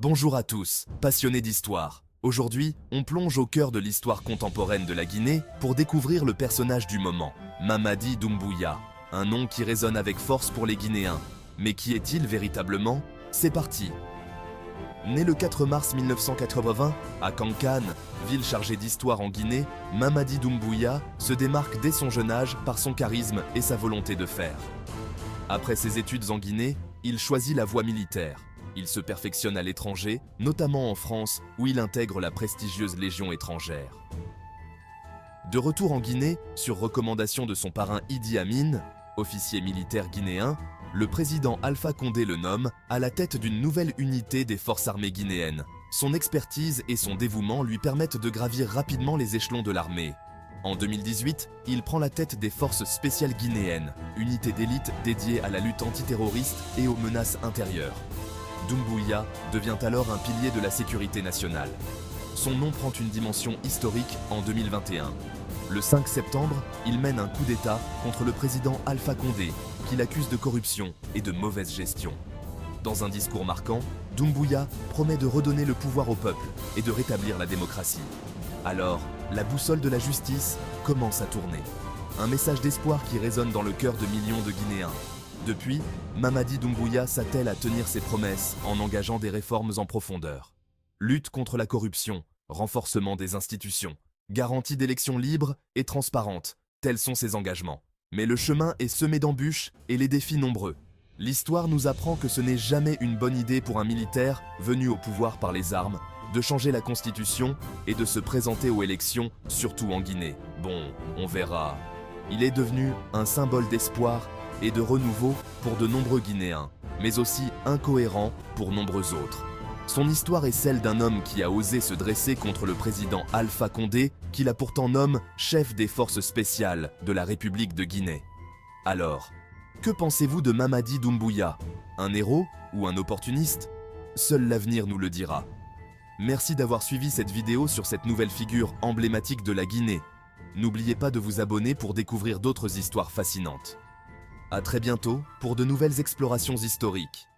Bonjour à tous, passionnés d'histoire. Aujourd'hui, on plonge au cœur de l'histoire contemporaine de la Guinée pour découvrir le personnage du moment, Mamadi Doumbouya, un nom qui résonne avec force pour les Guinéens. Mais qui est-il véritablement? C'est parti. Né le 4 mars 1980 à Kankan, ville chargée d'histoire en Guinée, Mamadi Doumbouya se démarque dès son jeune âge par son charisme et sa volonté de faire. Après ses études en Guinée, il choisit la voie militaire. Il se perfectionne à l'étranger, notamment en France, où il intègre la prestigieuse Légion étrangère. De retour en Guinée, sur recommandation de son parrain Idi Amin, officier militaire guinéen, le président Alpha Condé le nomme à la tête d'une nouvelle unité des forces armées guinéennes. Son expertise et son dévouement lui permettent de gravir rapidement les échelons de l'armée. En 2018, il prend la tête des forces spéciales guinéennes, unité d'élite dédiée à la lutte antiterroriste et aux menaces intérieures. Doumbouya devient alors un pilier de la sécurité nationale. Son nom prend une dimension historique en 2021. Le 5 septembre, il mène un coup d'État contre le président Alpha Condé, qu'il accuse de corruption et de mauvaise gestion. Dans un discours marquant, Doumbouya promet de redonner le pouvoir au peuple et de rétablir la démocratie. Alors, la boussole de la justice commence à tourner. Un message d'espoir qui résonne dans le cœur de millions de Guinéens. Depuis, Mamadi Doumbouya s'attelle à tenir ses promesses en engageant des réformes en profondeur. Lutte contre la corruption, renforcement des institutions, garantie d'élections libres et transparentes, tels sont ses engagements. Mais le chemin est semé d'embûches et les défis nombreux. L'histoire nous apprend que ce n'est jamais une bonne idée pour un militaire venu au pouvoir par les armes de changer la constitution et de se présenter aux élections, surtout en Guinée. Bon, on verra. Il est devenu un symbole d'espoir et de renouveau pour de nombreux Guinéens, mais aussi incohérent pour nombreux autres. Son histoire est celle d'un homme qui a osé se dresser contre le président Alpha Condé, qu'il a pourtant nommé chef des forces spéciales de la République de Guinée. Alors, que pensez-vous de Mamadi Doumbouya? Un héros ou un opportuniste? Seul l'avenir nous le dira. Merci d'avoir suivi cette vidéo sur cette nouvelle figure emblématique de la Guinée. N'oubliez pas de vous abonner pour découvrir d'autres histoires fascinantes. À très bientôt pour de nouvelles explorations historiques.